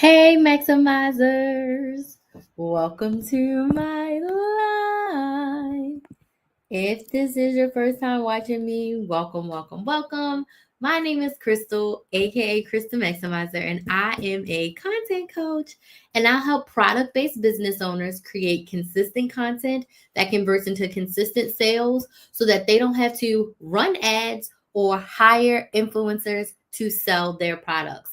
Hey, Maximizers! Welcome to my live. If this is your first time watching me, welcome, welcome, welcome. My name is Crystal, aka Crystal Maximizer, and I am a content coach. And I help product based business owners create consistent content that converts into consistent sales so that they don't have to run ads or hire influencers to sell their products.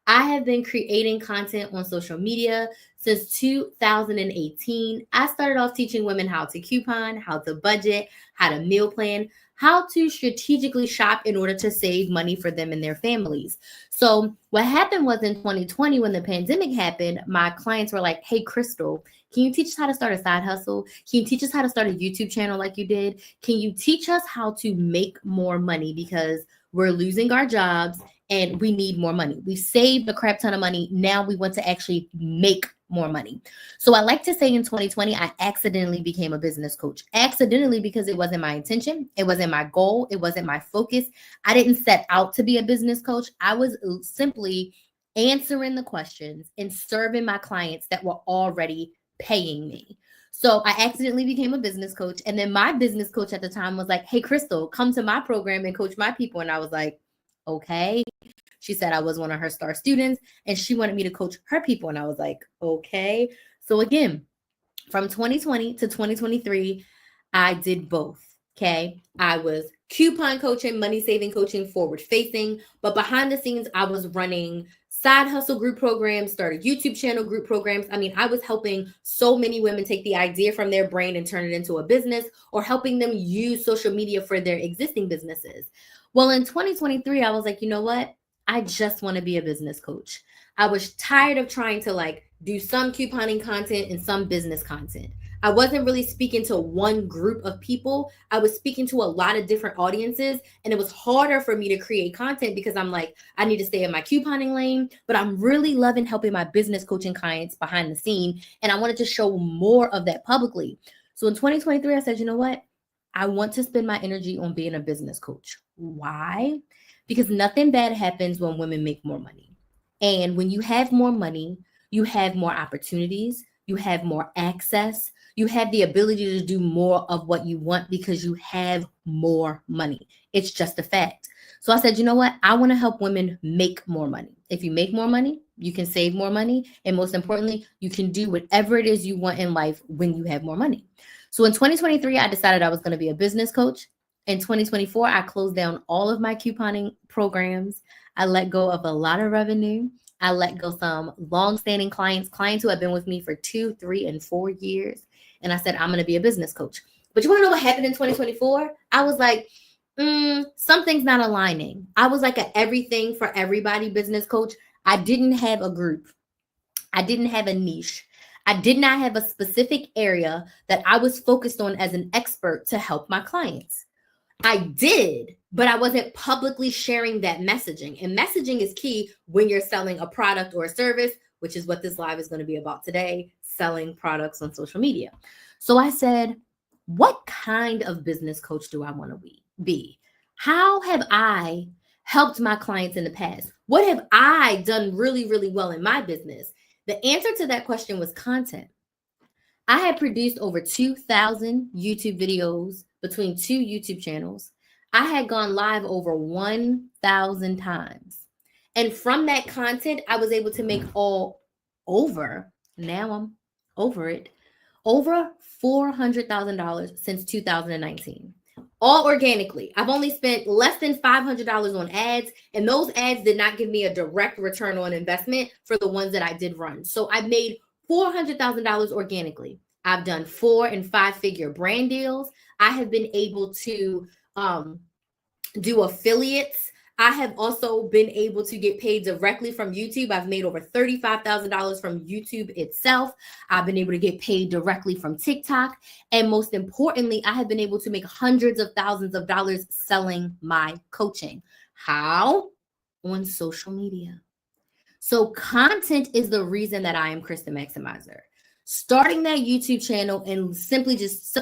I have been creating content on social media since 2018. I started off teaching women how to coupon, how to budget, how to meal plan, how to strategically shop in order to save money for them and their families. So, what happened was in 2020, when the pandemic happened, my clients were like, "Hey, Crystal, can you teach us how to start a side hustle? Can you teach us how to start a YouTube channel like you did? Can you teach us how to make more money? Because we're losing our jobs and we need more money. We saved a crap ton of money. Now we want to actually make more money." So I like to say in 2020, I accidentally became a business coach. Accidentally because it wasn't my intention. It wasn't my goal. It wasn't my focus. I didn't set out to be a business coach. I was simply answering the questions and serving my clients that were already paying me. So I accidentally became a business coach. And then my business coach at the time was like, "Hey, Crystal, come to my program and coach my people." And I was like, "Okay." She said I was one of her star students and she wanted me to coach her people. And I was like, "Okay." So again, from 2020 to 2023, I did both. Okay. I was coupon coaching, money saving coaching, forward facing, but behind the scenes, I was running side hustle group programs, started YouTube channel group programs. I mean, I was helping so many women take the idea from their brain and turn it into a business, or helping them use social media for their existing businesses. Well, in 2023, I was like, you know what? I just want to be a business coach. I was tired of trying to do some couponing content and some business content. I wasn't really speaking to one group of people. I was speaking to a lot of different audiences, and it was harder for me to create content because I'm like, I need to stay in my couponing lane, but I'm really loving helping my business coaching clients behind the scene. And I wanted to show more of that publicly. So in 2023, I said, you know what? I want to spend my energy on being a business coach. Why? Because nothing bad happens when women make more money. And when you have more money, you have more opportunities, you have more access, you have the ability to do more of what you want because you have more money. It's just a fact. So I said, you know what? I want to help women make more money. If you make more money, you can save more money. And most importantly, you can do whatever it is you want in life when you have more money. So in 2023, I decided I was going to be a business coach. In 2024, I closed down all of my couponing programs. I let go of a lot of revenue. I let go some long-standing clients who have been with me for 2, 3, and 4 years. And I said, I'm going to be a business coach. But you want to know what happened in 2024? I was like, something's not aligning. I was like a everything for everybody business coach. I didn't have a group. I didn't have a niche. I did not have a specific area that I was focused on as an expert to help my clients. I did, but I wasn't publicly sharing that messaging. And messaging is key when you're selling a product or a service, which is what this live is going to be about today, selling products on social media. So I said, what kind of business coach do I want to be? How have I helped my clients in the past? What have I done really, really well in my business? The answer to that question was content. I had produced over 2,000 YouTube videos between 2 YouTube channels. I had gone live over 1,000 times. And from that content, I was able to make now I'm over it, over $400,000 since 2019. All organically. I've only spent less than $500 on ads, and those ads did not give me a direct return on investment for the ones that I did run. So I made $400,000 organically. I've done 4 and 5 figure brand deals. I have been able to do affiliates. I have also been able to get paid directly from YouTube. I've made over $35,000 from YouTube itself. I've been able to get paid directly from TikTok. And most importantly, I have been able to make hundreds of thousands of dollars selling my coaching. How? On social media. So content is the reason that I am Krista Maximizer. Starting that YouTube channel and simply just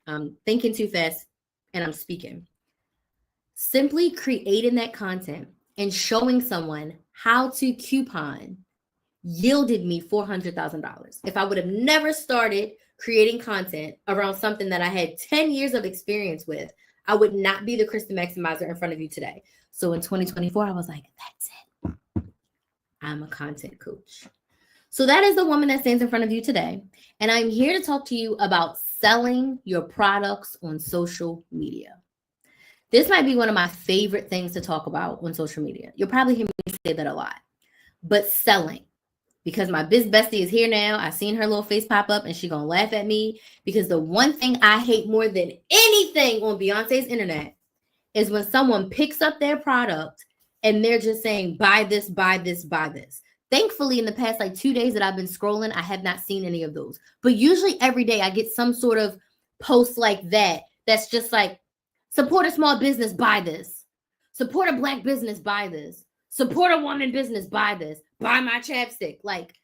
I'm thinking too fast and I'm speaking. Simply creating that content and showing someone how to coupon yielded me $400,000. If I would have never started creating content around something that I had 10 years of experience with, I would not be the Kristen Maximizer in front of you today. So in 2024, I was like, that's it. I'm a content coach. So that is the woman that stands in front of you today. And I'm here to talk to you about selling your products on social media. This might be one of my favorite things to talk about on social media. You'll probably hear me say that a lot. But selling. Because my biz bestie is here now. I seen her little face pop up and she's going to laugh at me. Because the one thing I hate more than anything on Beyonce's internet is when someone picks up their product and they're just saying, buy this, buy this, buy this. Thankfully, in the past 2 days that I've been scrolling, I have not seen any of those. But usually every day I get some sort of post like that. That's just like, support a small business, buy this. Support a Black business, buy this. Support a woman business, buy this. Buy my chapstick. Like,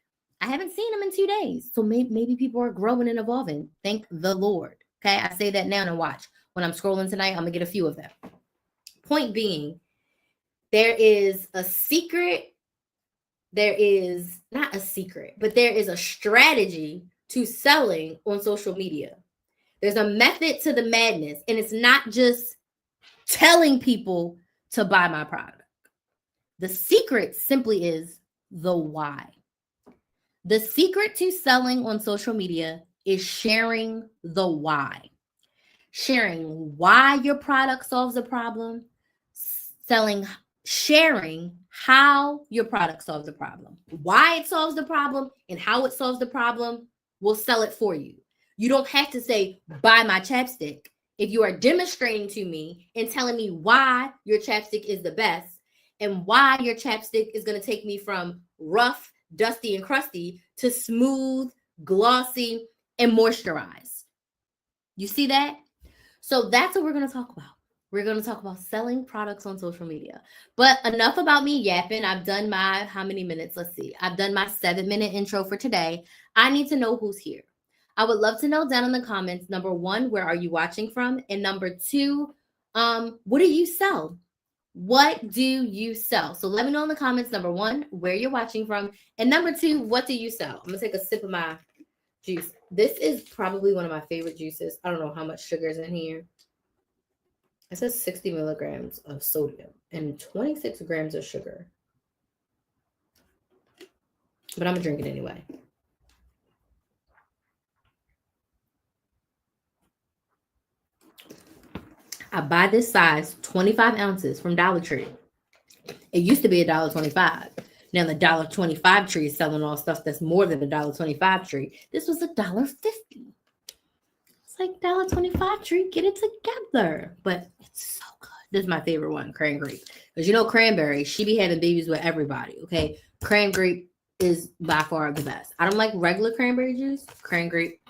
I haven't seen them in 2 days. So maybe people are growing and evolving. Thank the Lord. Okay, I say that now and watch. When I'm scrolling tonight, I'm going to get a few of them. Point being, there is a secret. There is not a secret, but there is a strategy to selling on social media. There's a method to the madness, and it's not just telling people to buy my product. The secret simply is the why. The secret to selling on social media is sharing the why. Sharing why your product solves a problem, sharing how your product solves the problem, why it solves the problem, and how it solves the problem will sell it for you. You don't have to say, buy my chapstick. If you are demonstrating to me and telling me why your chapstick is the best and why your chapstick is going to take me from rough, dusty, and crusty to smooth, glossy, and moisturized. You see that? So that's what we're going to talk about. We're going to talk about selling products on social media. But enough about me yapping. I've done my, how many minutes? Let's see. I've done my 7-minute intro for today. I need to know who's here. I would love to know down in the comments, number 1, where are you watching from? And number 2, what do you sell? What do you sell? So let me know in the comments, number 1, where you're watching from. And number 2, what do you sell? I'm going to take a sip of my juice. This is probably one of my favorite juices. I don't know how much sugar is in here. It says 60 milligrams of sodium and 26 grams of sugar. But I'm going to drink it anyway. I buy this size 25 ounces from Dollar Tree. It used to be $1.25. Now the $1.25 tree is selling all stuff that's more than the $1.25 tree. This was $1.50. It's like $1.25 tree. Get it together. But it's so good. This is my favorite one, cranberry. Because you know cranberry, she be having babies with everybody. Okay, cranberry is by far the best. I don't like regular cranberry juice. Cranberry,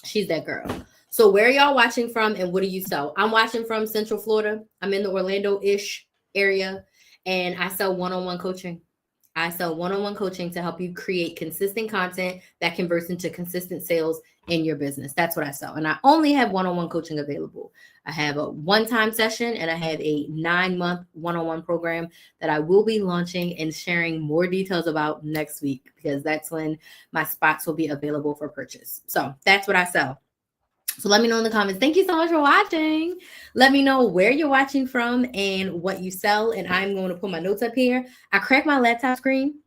she's that girl. So where are y'all watching from and what do you sell? I'm watching from Central Florida. I'm in the Orlando-ish area and I sell one-on-one coaching. I sell one-on-one coaching to help you create consistent content that converts into consistent sales in your business. That's what I sell. And I only have one-on-one coaching available. I have a one-time session and I have a 9-month one-on-one program that I will be launching and sharing more details about next week because that's when my spots will be available for purchase. So that's what I sell. So let me know in the comments. Thank you so much for watching. Let me know where you're watching from and what you sell. And I'm going to put my notes up here. I cracked my laptop screen.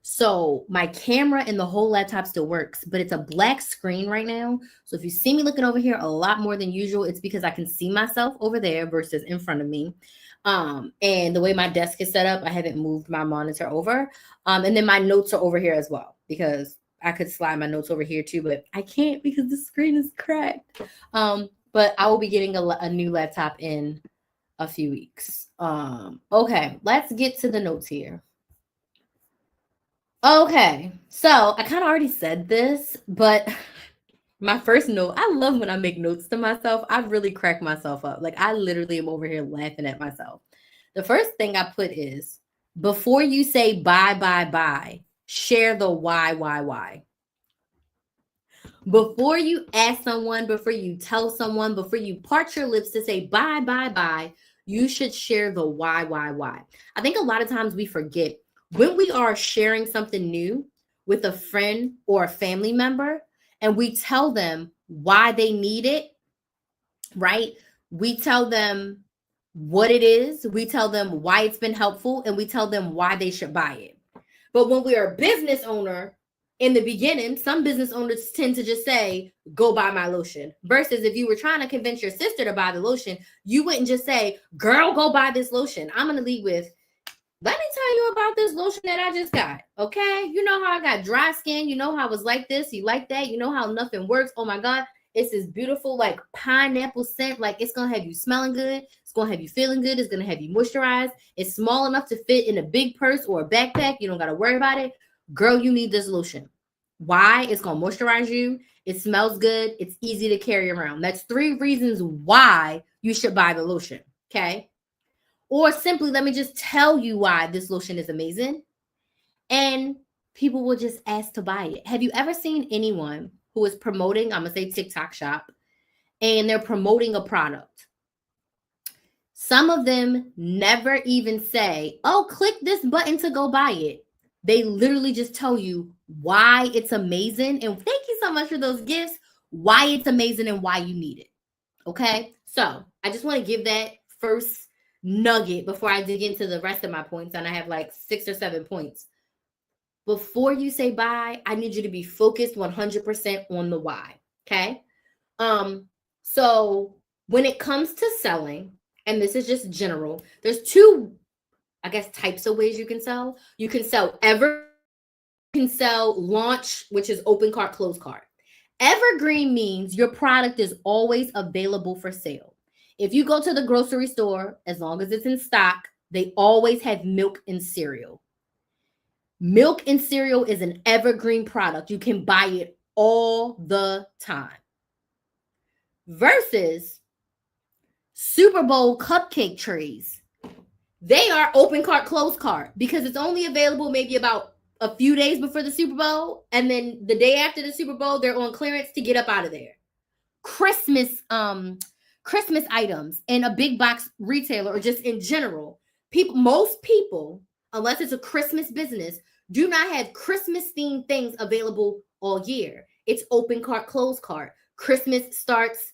So my camera and the whole laptop still works, but it's a black screen right now. So if you see me looking over here a lot more than usual, it's because I can see myself over there versus in front of me. And the way my desk is set up, I haven't moved my monitor over. And then my notes are over here as well because I could slide my notes over here too, but I can't because the screen is cracked. But I will be getting a new laptop in a few weeks. Okay, let's get to the notes here. Okay, so I kind of already said this, but my first note, I love when I make notes to myself. I really crack myself up. Like I literally am over here laughing at myself. The first thing I put is, before you say buy, share the why. Before you ask someone, before you tell someone, before you part your lips to say buy, you should share the why. I think a lot of times we forget when we are sharing something new with a friend or a family member and we tell them why they need it, right? We tell them what it is, we tell them why it's been helpful, and we tell them why they should buy it. But when we are a business owner, in the beginning, some business owners tend to just say, go buy my lotion. Versus if you were trying to convince your sister to buy the lotion, you wouldn't just say, girl, go buy this lotion. I'm going to lead with, let me tell you about this lotion that I just got. Okay. You know how I got dry skin. You know how I was like this. You like that. You know how nothing works. Oh my God. It's this beautiful, like pineapple scent. Like it's going to have you smelling good. It's going to have you feeling good. It's going to have you moisturized. It's small enough to fit in a big purse or a backpack. You don't got to worry about it. Girl, you need this lotion. Why? It's going to moisturize you. It smells good. It's easy to carry around. That's 3 reasons why you should buy the lotion. Okay. Or simply, let me just tell you why this lotion is amazing. And people will just ask to buy it. Have you ever seen anyone who is promoting, I'm going to say TikTok shop, and they're promoting a product? Some of them never even say, oh, click this button to go buy it. They literally just tell you why it's amazing. And thank you so much for those gifts, why it's amazing and why you need it. Okay. So I just want to give that first nugget before I dig into the rest of my points. And I have like 6 or 7 points. Before you say buy, I need you to be focused 100% on the why. Okay. So when it comes to selling, and this is just general, there's 2, I guess, types of ways you can sell. You can sell you can sell launch, which is open cart, closed cart. Evergreen means your product is always available for sale. If you go to the grocery store, as long as it's in stock, they always have milk and cereal. Milk and cereal is an evergreen product. You can buy it all the time. Versus Super Bowl cupcake trays. They are open cart, closed cart because it's only available maybe about a few days before the Super Bowl. And then the day after the Super Bowl, they're on clearance to get up out of there. Christmas items in a big box retailer or just in general, most people, unless it's a Christmas business, do not have Christmas themed things available all year. It's open cart, closed cart. Christmas starts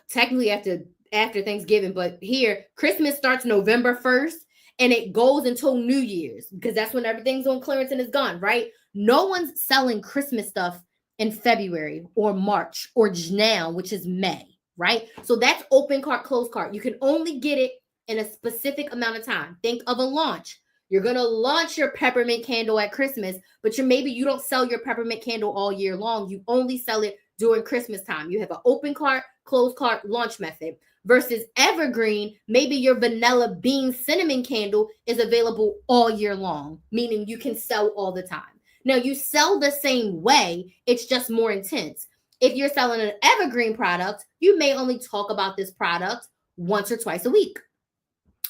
technically after Thanksgiving, but here Christmas starts November 1st and it goes until New Year's because that's when everything's on clearance and it's gone, right? No one's selling Christmas stuff in February or March or now, which is May, right? So that's open cart, closed cart. You can only get it in a specific amount of time. Think of a launch. You're going to launch your peppermint candle at Christmas, but maybe you don't sell your peppermint candle all year long. You only sell it during Christmas time. You have an open cart, closed cart launch method. Versus evergreen, maybe your vanilla bean cinnamon candle is available all year long, meaning you can sell all the time. Now, you sell the same way, it's just more intense. If you're selling an evergreen product, you may only talk about this product once or twice a week.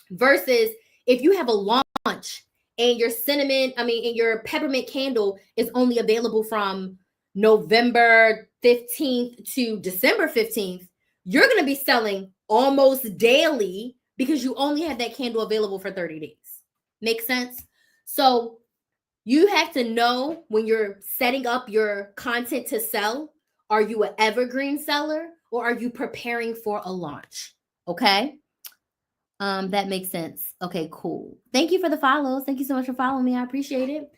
Versus if you have a launch and your peppermint candle is only available from November 15th to December 15th, you're going to be selling almost daily because you only have that candle available for 30 days. Make sense? So you have to know when you're setting up your content to sell, are you an evergreen seller or are you preparing for a launch? Okay. That makes sense. Okay, cool. Thank you for the follows. Thank you so much for following me. I appreciate it.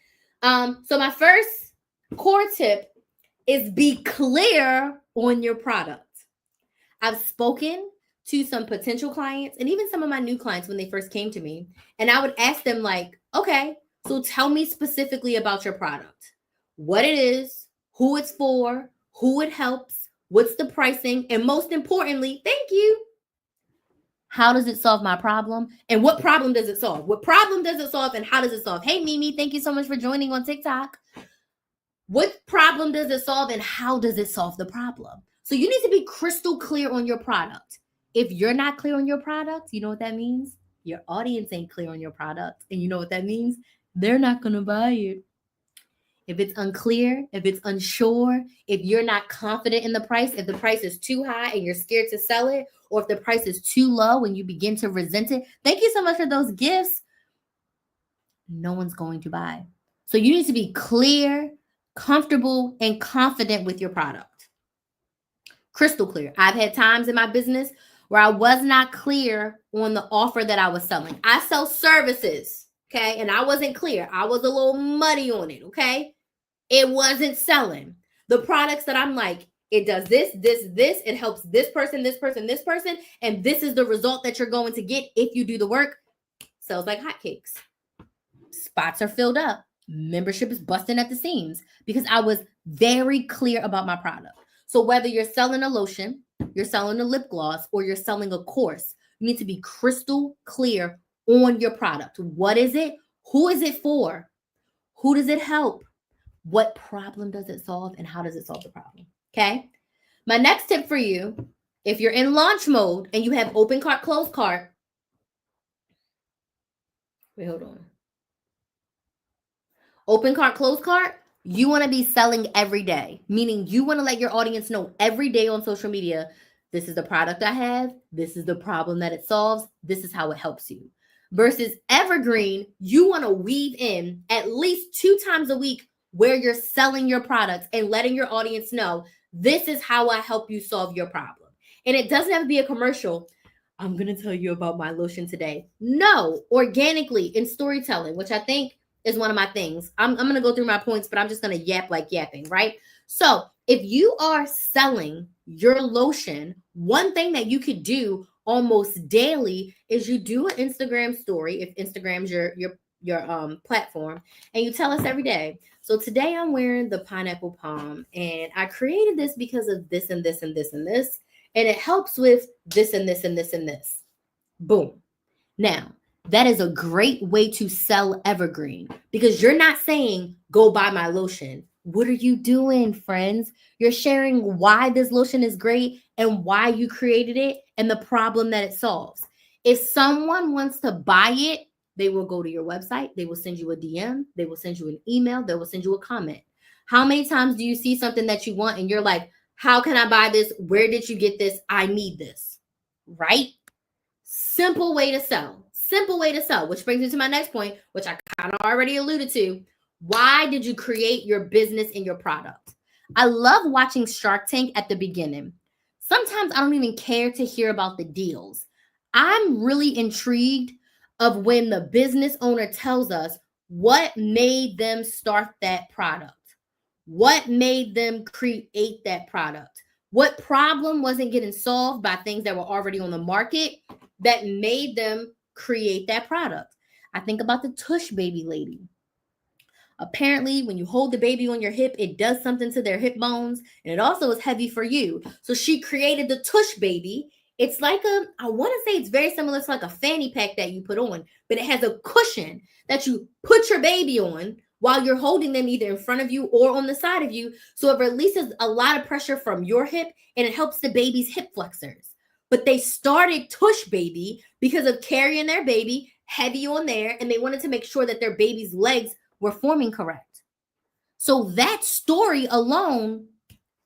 So my first core tip is be clear on your product. I've spoken to some potential clients and even some of my new clients when they first came to me, and I would ask them like, okay, so tell me specifically about your product, what it is, who it's for, who it helps, what's the pricing, and most importantly, thank you, how does it solve my problem? And what problem does it solve? What problem does it solve and how does it solve? Hey, Mimi, thank you so much for joining on TikTok. What problem does it solve and how does it solve the problem? So you need to be crystal clear on your product. If you're not clear on your product, you know what that means? Your audience ain't clear on your product. And you know what that means? They're not going to buy it. If it's unclear, if it's unsure, if you're not confident in the price, if the price is too high and you're scared to sell it, or if the price is too low and you begin to resent it. Thank you so much for those gifts. no one's going to buy. So you need to be clear, comfortable, and confident with your product. Crystal clear. I've had times in my business where I was not clear on the offer that I was selling. I sell services, okay? And I wasn't clear. I was a little muddy on it, okay? It wasn't selling. The products that I'm like, it does this, this, this. It helps this person, this person, this person. And this is the result that you're going to get if you do the work. Sells like hotcakes. Spots are filled up. Membership is busting at the seams because I was very clear about my product. So whether you're selling a lotion, you're selling a lip gloss, or you're selling a course, you need to be crystal clear on your product. What is it? Who is it for? Who does it help? What problem does it solve? And how does it solve the problem? Okay. My next tip for you, if you're in launch mode and you have open cart, closed cart. Wait, hold on. Open cart, closed cart, you want to be selling every day, meaning you want to let your audience know every day on social media, this is the product I have, this is the problem that it solves, this is how it helps you. Versus evergreen, you want to weave in at least 2 times a week where you're selling your products and letting your audience know, this is how I help you solve your problem. And it doesn't have to be a commercial. I'm going to tell you about my lotion today. No, organically in storytelling, which I think is one of my things. I'm going to go through my points, but I'm just going to yap like yapping, right? So if you are selling your lotion, one thing that you could do almost daily is you do an Instagram story, if Instagram's your platform, and you tell us every day. So today I'm wearing the pineapple palm, and I created this because of this and this and this and this, and it helps with this and this and this and this. Boom. Now, that is a great way to sell evergreen because you're not saying, go buy my lotion. What are you doing, friends? You're sharing why this lotion is great and why you created it and the problem that it solves. If someone wants to buy it, they will go to your website. They will send you a DM. They will send you an email. They will send you a comment. How many times do you see something that you want and you're like, how can I buy this? Where did you get this? I need this, right? Simple way to sell. Simple way to sell, which brings me to my next point, which I kind of already alluded to. Why did you create your business and your product? I love watching Shark Tank at the beginning. Sometimes I don't even care to hear about the deals. I'm really intrigued of when the business owner tells us what made them start that product. What made them create that product? What problem wasn't getting solved by things that were already on the market that made them create that product? I think about the Tush baby lady. Apparently, when you hold the baby on your hip, it does something to their hip bones, and it also is heavy for you. So she created the Tush baby. It's like I want to say it's very similar to like a fanny pack that you put on, but it has a cushion that you put your baby on while you're holding them either in front of you or on the side of you. So it releases a lot of pressure from your hip and it helps the baby's hip flexors. But they started Tush Baby because of carrying their baby heavy on there, and they wanted to make sure that their baby's legs were forming correct. So that story alone,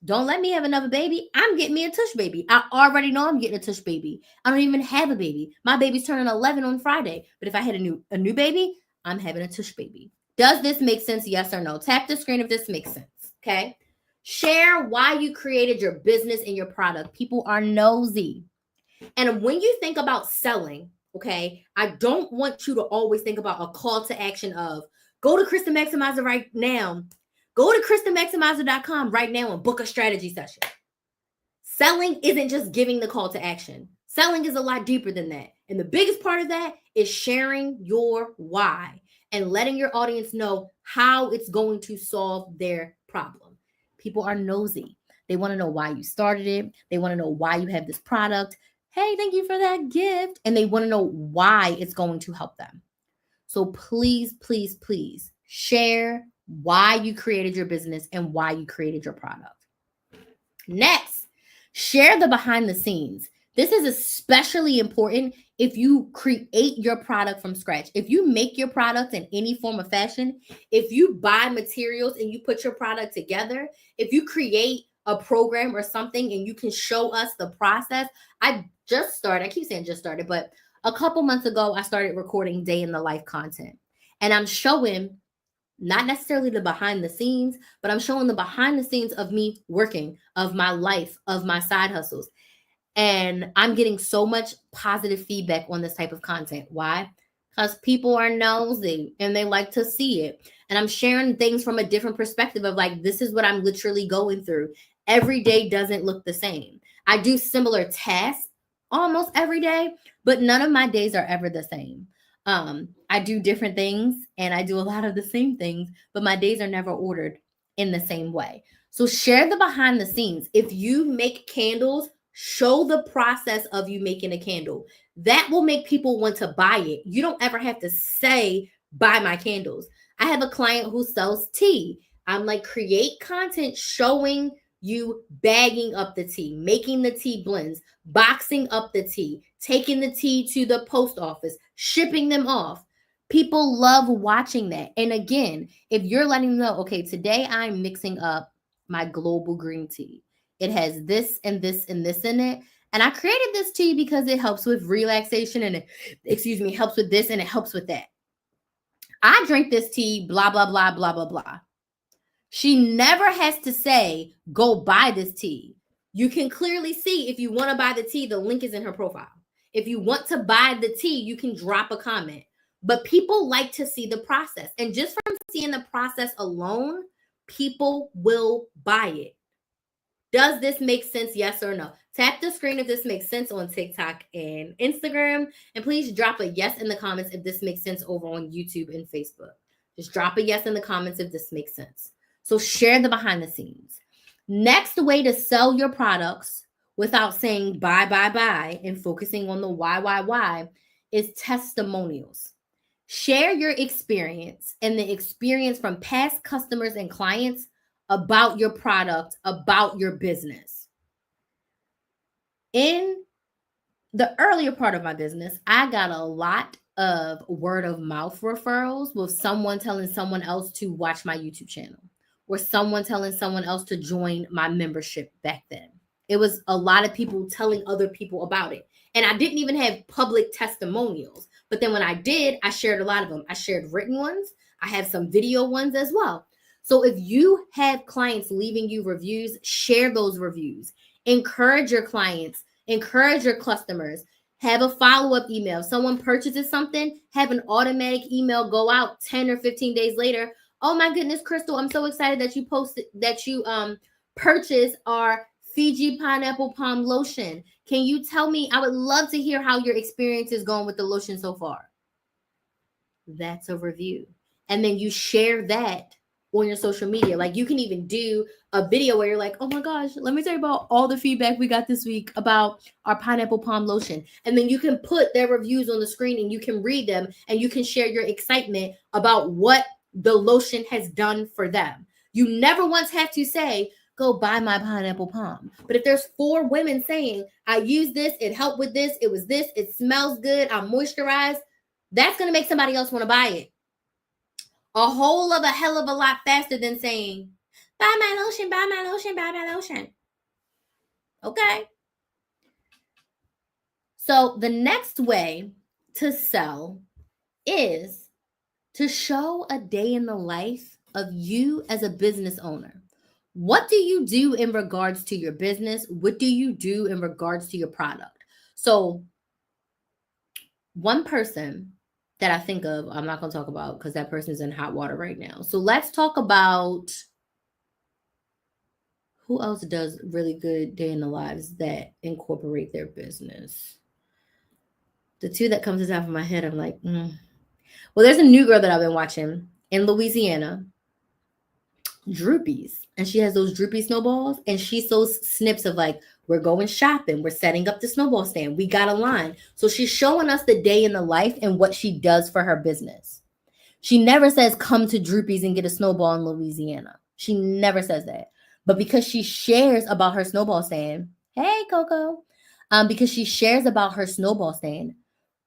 don't let me have another baby. I'm getting me a Tush baby. I already know I'm getting a Tush baby. I don't even have a baby. My baby's turning 11 on Friday. But if I had a new baby, I'm having a Tush baby. Does this make sense? Yes or no? Tap the screen if this makes sense. Okay. Share why you created your business and your product. People are nosy. And when you think about selling, okay, I don't want you to always think about a call to action of go to Krista Maximizer right now. Go to KristaMaximizer.com right now and book a strategy session. Selling isn't just giving the call to action. Selling is a lot deeper than that. And the biggest part of that is sharing your why and letting your audience know how it's going to solve their problem. People are nosy. They want to know why you started it. They want to know why you have this product. Hey, thank you for that gift. And they want to know why it's going to help them. So please, please, please share why you created your business and why you created your product. Next, share the behind the scenes. This is especially important if you create your product from scratch. If you make your product in any form of fashion, if you buy materials and you put your product together, if you create a program or something and you can show us the process. I keep saying just started, but a couple months ago, I started recording day in the life content. And I'm showing not necessarily the behind the scenes, but I'm showing the behind the scenes of me working, of my life, of my side hustles. And I'm getting so much positive feedback on this type of content. Why? Because people are nosy and they like to see it. And I'm sharing things from a different perspective of like, this is what I'm literally going through. Every day doesn't look the same. I do similar tasks almost every day, but none of my days are ever the same. I do different things and I do a lot of the same things, but my days are never ordered in the same way. So share the behind the scenes. If you make candles, show the process of you making a candle. That will make people want to buy it. You don't ever have to say, buy my candles. I have a client who sells tea. I'm like, create content showing you bagging up the tea, making the tea blends, boxing up the tea, taking the tea to the post office, shipping them off. People love watching that. And again, if you're letting them know, okay, today I'm mixing up my global green tea. It has this and this and this in it. And I created this tea because it helps with relaxation and it, helps with this and it helps with that. I drink this tea, blah, blah, blah, blah, blah, blah. She never has to say, go buy this tea. You can clearly see if you want to buy the tea, the link is in her profile. If you want to buy the tea, you can drop a comment. But people like to see the process. And just from seeing the process alone, people will buy it. Does this make sense? Yes or no? Tap the screen if this makes sense on TikTok and Instagram. And please drop a yes in the comments if this makes sense over on YouTube and Facebook. Just drop a yes in the comments if this makes sense. So share the behind the scenes. Next way to sell your products without saying buy, buy, buy and focusing on the why is testimonials. Share your experience and the experience from past customers and clients about your product, about your business. In the earlier part of my business, I got a lot of word of mouth referrals with someone telling someone else to watch my YouTube channel or someone telling someone else to join my membership back then. It was a lot of people telling other people about it. And I didn't even have public testimonials. But then when I did, I shared a lot of them. I shared written ones. I have some video ones as well. So if you have clients leaving you reviews, share those reviews. Encourage your clients, encourage your customers. Have a follow-up email. If someone purchases something, have an automatic email go out 10 or 15 days later. Oh my goodness, Crystal, I'm so excited that you posted that you purchased our Fiji pineapple palm lotion. Can you tell me? I would love to hear how your experience is going with the lotion so far. That's a review. And then you share that on your social media. Like you can even do a video where you're like, oh my gosh, let me tell you about all the feedback we got this week about our pineapple palm lotion. And then you can put their reviews on the screen and you can read them and you can share your excitement about what the lotion has done for them. You never once have to say, go buy my pineapple palm. But if there's 4 women saying, I use this, it helped with this, it was this, it smells good, I'm moisturized, that's going to make somebody else want to buy it. A hell of a lot faster than saying, buy my lotion, buy my lotion, buy my lotion. Okay. So the next way to sell is to show a day in the life of you as a business owner. What do you do in regards to your business? What do you do in regards to your product? So one person that I think of, I'm not going to talk about because that person's in hot water right now. So let's talk about who else does really good day in the lives that incorporate their business. The 2 that comes to the top of my head, I'm like, Well, there's a new girl that I've been watching in Louisiana, Droopies. And she has those droopy snowballs and she sews snips of like, we're going shopping. We're setting up the snowball stand. We got a line. So she's showing us the day in the life and what she does for her business. She never says, come to Droopies and get a snowball in Louisiana. She never says that. But because she shares about her snowball stand, hey, Coco, because she shares about her snowball stand,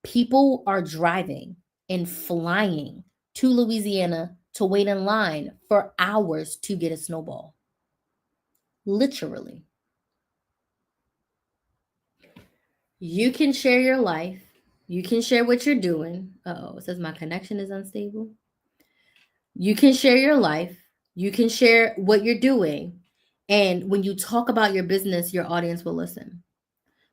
people are driving and flying to Louisiana to wait in line for hours to get a snowball. Literally. You can share your life You can share what you're doing. Uh-oh, it says my connection is unstable. You can share your life. You can share what you're doing. And when you talk about your business, your audience will listen.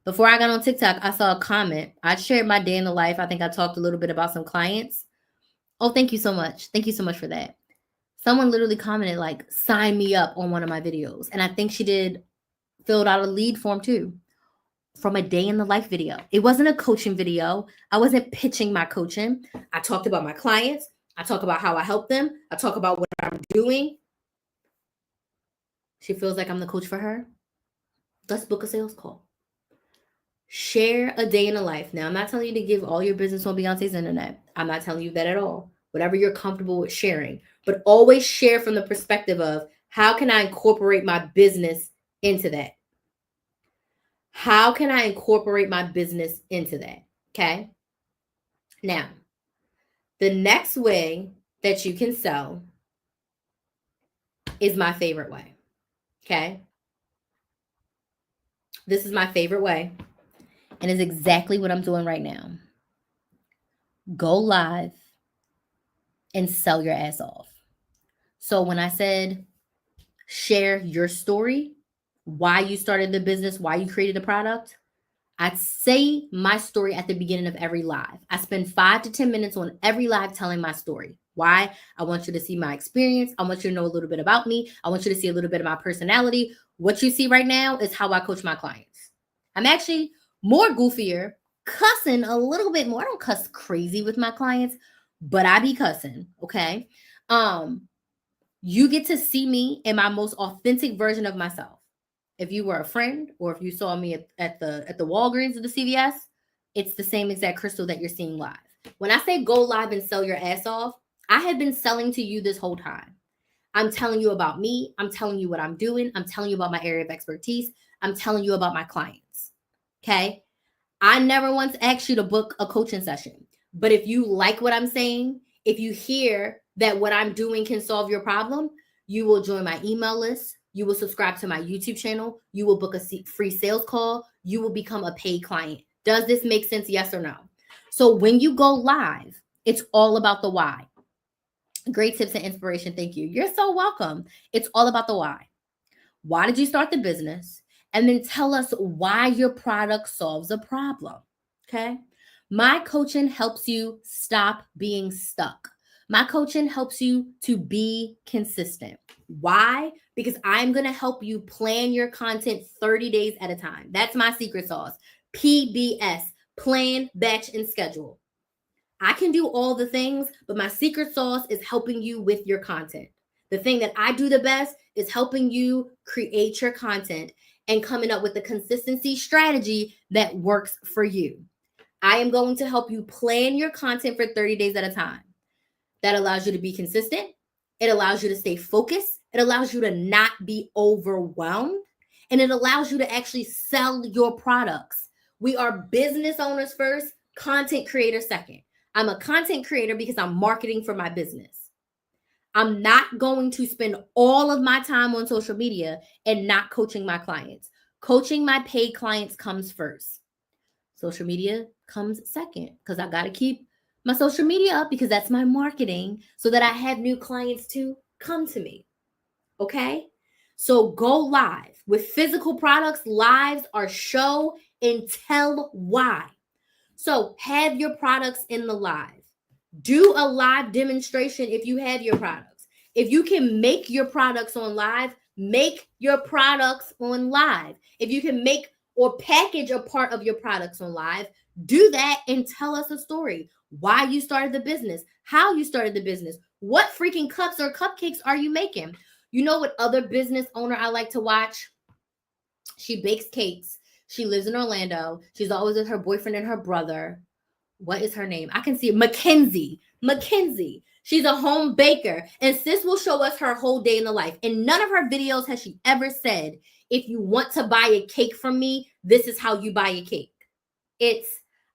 Before I got on TikTok, I saw a comment. I shared my day in the life. I think I talked a little bit about some clients. Oh, thank you so much. Thank you so much for that. Someone literally commented, like, sign me up on one of my videos. And I think she filled out a lead form too from a day in the life video. It wasn't a coaching video. I wasn't pitching my coaching. I talked about my clients. I talk about how I help them. I talk about what I'm doing. She feels like I'm the coach for her. Let's book a sales call. Share a day in the life. Now, I'm not telling you to give all your business on Beyonce's internet. I'm not telling you that at all. Whatever you're comfortable with sharing, but always share from the perspective of how can I incorporate my business into that? How can I incorporate my business into that? Okay. Now, the next way that you can sell is my favorite way. Okay. This is my favorite way, and is exactly what I'm doing right now. Go live and sell your ass off. So when I said share your story, why you started the business, why you created the product, I'd say my story at the beginning of every live. I spend 5 to 10 minutes on every live telling my story. Why? I want you to see my experience. I want you to know a little bit about me. I want you to see a little bit of my personality. What you see right now is how I coach my clients. I'm actually more goofier, cussing a little bit more. I don't cuss crazy with my clients, but I be cussing, okay? You get to see me in my most authentic version of myself. If you were a friend or if you saw me at the Walgreens or the CVS, it's the same exact Crystal that you're seeing live. When I say go live and sell your ass off, I have been selling to you this whole time. I'm telling you about me. I'm telling you what I'm doing. I'm telling you about my area of expertise. I'm telling you about my clients. Okay. I never once asked you to book a coaching session. But if you like what I'm saying, if you hear that what I'm doing can solve your problem, you will join my email list. You will subscribe to my YouTube channel. You will book a free sales call. You will become a paid client. Does this make sense? Yes or no? So when you go live, it's all about the why. Great tips and inspiration. Thank you. You're so welcome. It's all about the why. Why did you start the business? And then tell us why your product solves a problem. Okay. My coaching helps you stop being stuck. My coaching helps you to be consistent. Why? Because I'm going to help you plan your content 30 days at a time. That's my secret sauce. PBS, plan, batch, and schedule. I can do all the things, but my secret sauce is helping you with your content. The thing that I do the best is helping you create your content and coming up with a consistency strategy that works for you. I am going to help you plan your content for 30 days at a time. That allows you to be consistent. It allows you to stay focused. It allows you to not be overwhelmed. And it allows you to actually sell your products. We are business owners first, content creators second. I'm a content creator because I'm marketing for my business. I'm not going to spend all of my time on social media and not coaching my clients. Coaching my paid clients comes first. Social media comes second because I got to keep my social media up because that's my marketing so that I have new clients to come to me. Okay? So go live. With physical products, lives are show and tell why. So have your products in the live. Do a live demonstration if you have your products. If you can make your products on live, make your products on live. If you can make or package a part of your products on live, do that and tell us a story. Why you started the business, how you started the business, what freaking cups or cupcakes are you making? You know what other business owner I like to watch? She bakes cakes. She lives in Orlando. She's always with her boyfriend and her brother. What is her name? I can see it. Mackenzie. She's a home baker. And sis will show us her whole day in the life. In none of her videos has she ever said, if you want to buy a cake from me, this is how you buy a cake. It's,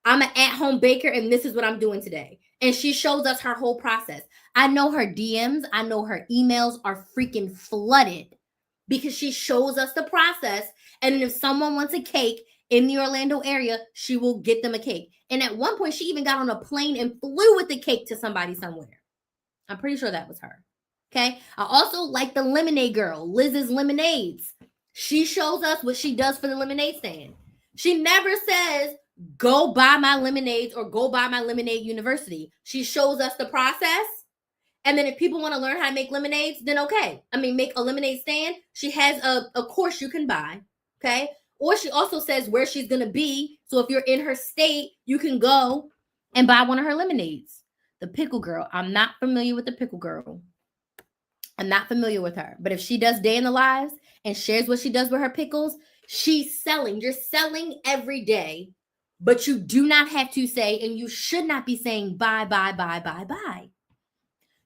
I'm an at-home baker and this is what I'm doing today. And she shows us her whole process. I know her DMs. I know her emails are freaking flooded because she shows us the process. And if someone wants a cake in the Orlando area, she will get them a cake. And at one point, she even got on a plane and flew with the cake to somebody somewhere. I'm pretty sure that was her. Okay. I also like the lemonade girl, Liz's Lemonades. She shows us what she does for the lemonade stand. She never says, go buy my lemonades or go buy my lemonade university. She shows us the process. And then if people want to learn how to make lemonades, then okay. I mean, make a lemonade stand. She has a course you can buy. Okay. Or she also says where she's going to be. So if you're in her state, you can go and buy one of her lemonades. The Pickle Girl. I'm not familiar with the Pickle Girl. I'm not familiar with her. But if she does day in the lives and shares what she does with her pickles, she's selling. You're selling every day. But you do not have to say, and you should not be saying buy, buy, buy, buy, buy.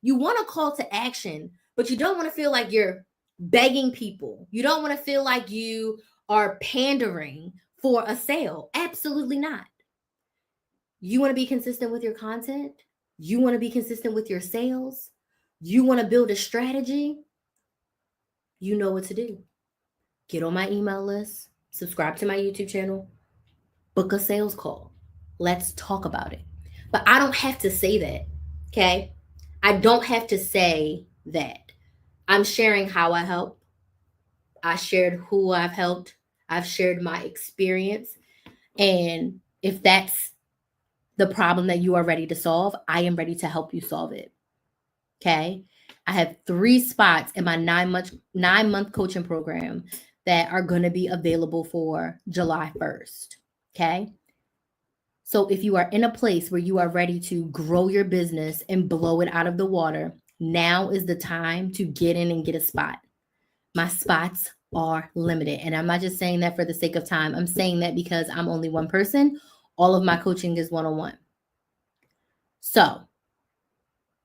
You want a call to action, but you don't want to feel like you're begging people. You don't want to feel like you are pandering for a sale. Absolutely not. You want to be consistent with your content. You want to be consistent with your sales. You want to build a strategy. You know what to do. Get on my email list, subscribe to my YouTube channel, book a sales call. Let's talk about it. But I don't have to say that, okay? I don't have to say that. I'm sharing how I help. I shared who I've helped. I've shared my experience. And if that's the problem that you are ready to solve, I am ready to help you solve it. Okay. I have 3 spots in my 9-month coaching program that are going to be available for July 1st. Okay. So if you are in a place where you are ready to grow your business and blow it out of the water, now is the time to get in and get a spot. My spots are limited. And I'm not just saying that for the sake of time. I'm saying that because I'm only one person. All of my coaching is one-on-one. So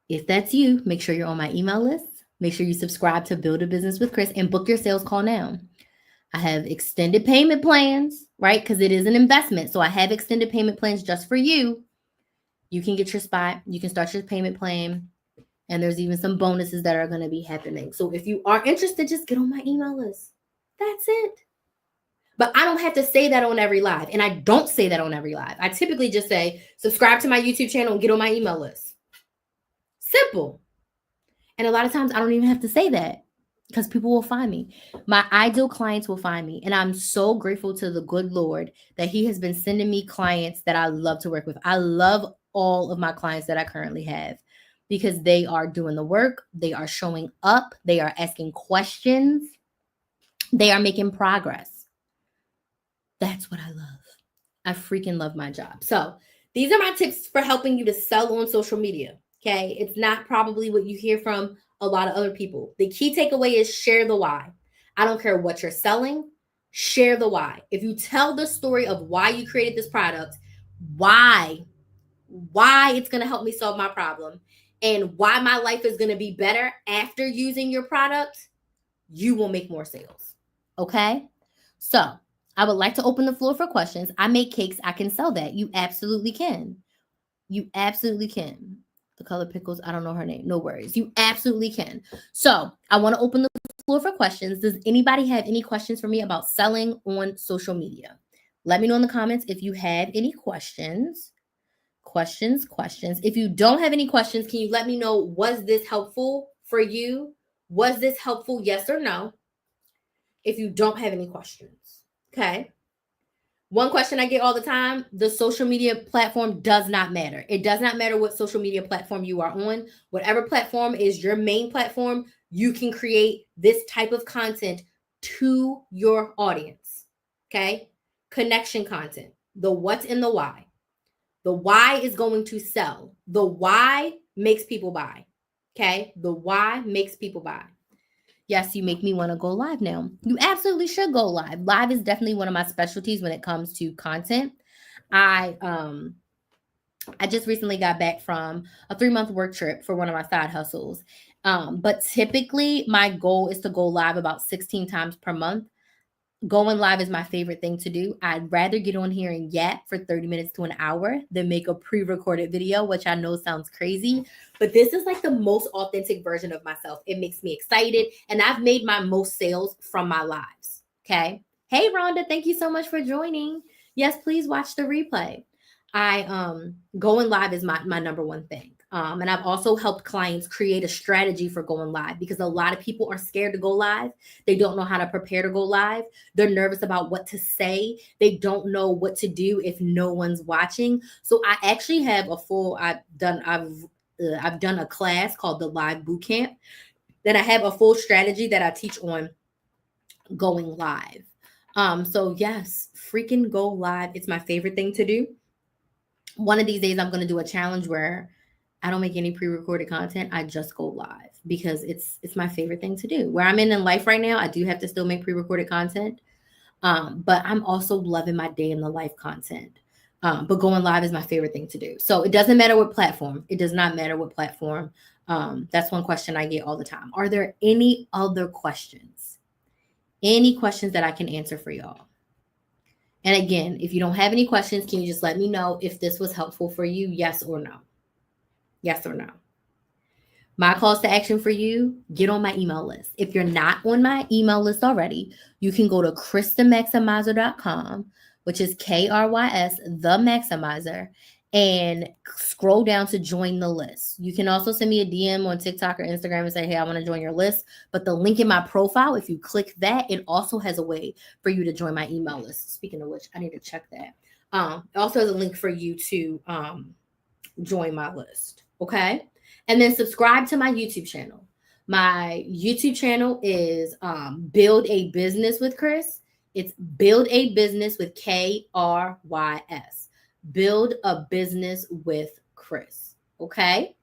if that's you, make sure you're on my email list. Make sure you subscribe to Build a Business with Chris and book your sales call now. I have extended payment plans, right? Because it is an investment. So I have extended payment plans just for you. You can get your spot. You can start your payment plan. And there's even some bonuses that are going to be happening. So if you are interested, just get on my email list. That's it. But I don't have to say that on every live. And I don't say that on every live. I typically just say, subscribe to my YouTube channel and get on my email list. Simple. And a lot of times I don't even have to say that because people will find me. My ideal clients will find me. And I'm so grateful to the good Lord that he has been sending me clients that I love to work with. I love all of my clients that I currently have because they are doing the work. They are showing up. They are asking questions. They are making progress. That's what I love. I freaking love my job. So these are my tips for helping you to sell on social media. Okay. It's not probably what you hear from a lot of other people. The key takeaway is share the why. I don't care what you're selling. Share the why. If you tell the story of why you created this product, why it's going to help me solve my problem, and why my life is going to be better after using your product, you will make more sales. Okay. So I would like to open the floor for questions. I make cakes. I can sell that. You absolutely can. You absolutely can. The color pickles, I don't know her name. No worries. You absolutely can. So I want to open the floor for questions. Does anybody have any questions for me about selling on social media? Let me know in the comments if you have any questions. Questions. If you don't have any questions, can you let me know, was this helpful for you? Was this helpful? Yes or no? If you don't have any questions. Okay. One question I get all the time, the social media platform does not matter. It does not matter what social media platform you are on. Whatever platform is your main platform, you can create this type of content to your audience. Okay? Connection content. The what and the why. The why is going to sell. The why makes people buy. Okay? The why makes people buy. Yes, you make me want to go live now. You absolutely should go live. Live is definitely one of my specialties when it comes to content. I just recently got back from a 3-month work trip for one of my side hustles. But typically my goal is to go live about 16 times per month. Going live is my favorite thing to do. I'd rather get on here and yap for 30 minutes to an hour than make a pre-recorded video, which I know sounds crazy, but this is like the most authentic version of myself. It makes me excited, and I've made my most sales from my lives. Okay. Hey, Rhonda, thank you so much for joining. Yes, please watch the replay. Going live is my number one thing. And I've also helped clients create a strategy for going live because a lot of people are scared to go live. They don't know how to prepare to go live. They're nervous about what to say. They don't know what to do if no one's watching. So I actually have I've done a class called the Live Bootcamp. Then I have a full strategy that I teach on going live. So yes, freaking go live. It's my favorite thing to do. One of these days I'm going to do a challenge where I don't make any pre-recorded content. I just go live because it's my favorite thing to do. Where I'm in life right now, I do have to still make pre-recorded content. But I'm also loving my day in the life content. But going live is my favorite thing to do. So it doesn't matter what platform. It does not matter what platform. That's one question I get all the time. Are there any other questions? Any questions that I can answer for y'all? And again, if you don't have any questions, can you just let me know if this was helpful for you? Yes or no? Yes or no? My calls to action for you, get on my email list. If you're not on my email list already, you can go to KrysTheMaximizer.com, which is KRYS, the Maximizer, and scroll down to join the list. You can also send me a DM on TikTok or Instagram and say, hey, I want to join your list. But the link in my profile, if you click that, it also has a way for you to join my email list. Speaking of which, I need to check that. It also has a link for you to join my list. Okay. And then subscribe to my YouTube channel. My YouTube channel is Build a Business with Krys. It's Build a Business with KRYS. Build a Business with Krys. Okay.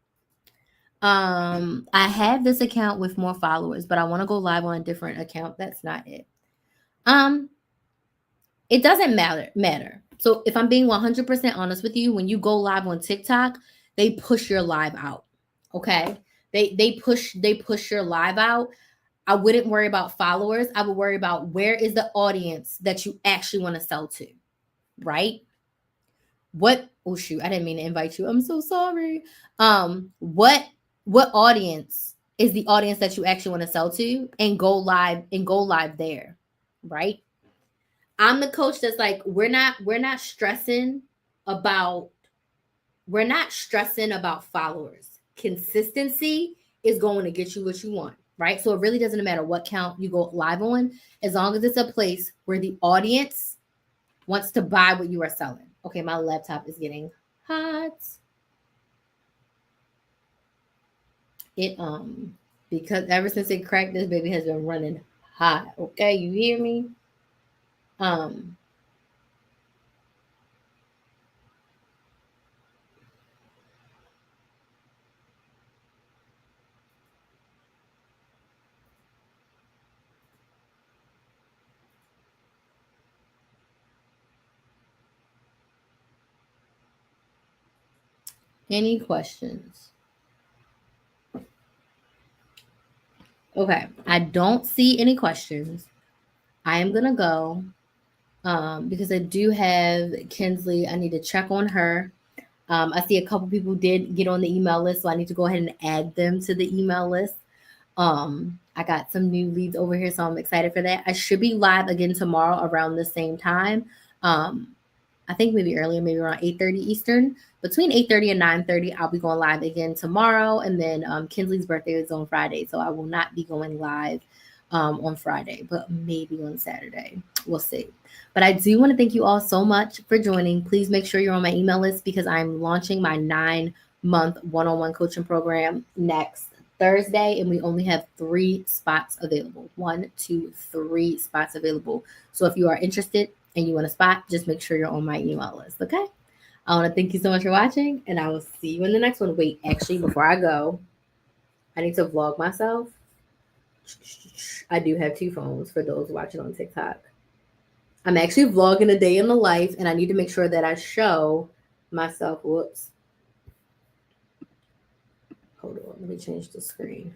I have this account with more followers, but I want to go live on a different account. That's not it. It doesn't matter. So if I'm being 100% honest with you, when you go live on TikTok, they push your live out. Okay. They push your live out. I wouldn't worry about followers. I would worry about where is the audience that you actually want to sell to, right? Oh shoot, I didn't mean to invite you. I'm so sorry. What audience is the audience that you actually want to sell to and go live there, right? I'm the coach that's like, we're not stressing about followers. Consistency is going to get you what you want, right? So it really doesn't matter what account you go live on, as long as it's a place where the audience wants to buy what you are selling. Okay, my laptop is getting hot. It because ever since it cracked, this baby has been running hot. Okay, you hear me? Any questions? Okay, I don't see any questions. I am gonna go because I do have Kinsley. I need to check on her. I see a couple people did get on the email list, so I need to go ahead and add them to the email list. I got some new leads over here, so I'm excited for that. I should be live again tomorrow around the same time. I think maybe earlier, maybe around 8:30 Eastern. Between 8:30 and 9:30, I'll be going live again tomorrow. And then Kinsley's birthday is on Friday, so I will not be going live on Friday, but maybe on Saturday. We'll see. But I do want to thank you all so much for joining. Please make sure you're on my email list because I'm launching my 9-month one-on-one coaching program next Thursday, and we only have 3 spots available. 1, 2, 3 spots available. So if you are interested and you want a spot, just make sure you're on my email list, okay? I want to thank you so much for watching, and I will see you in the next one. Wait, actually, before I go, I need to vlog myself. I do have 2 phones for those watching on TikTok. I'm actually vlogging a day in the life, and I need to make sure that I show myself. Whoops. Hold on, let me change the screen.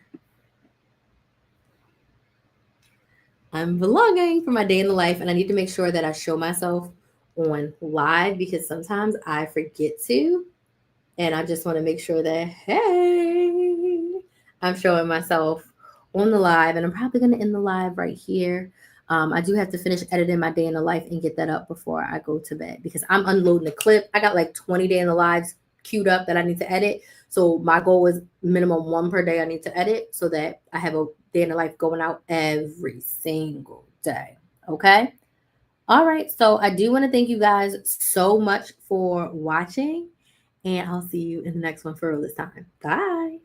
I'm vlogging for my day in the life, and I need to make sure that I show myself on live because sometimes I forget to, and I just want to make sure that, hey, I'm showing myself on the live, and I'm probably going to end the live right here. I do have to finish editing my day in the life and get that up before I go to bed because I'm unloading the clip. I got like 20 day in the lives queued up that I need to edit. So my goal is minimum one per day I need to edit so that I have a day in the life going out every single day. Okay. All right. So I do want to thank you guys so much for watching, and I'll see you in the next one for this time. Bye.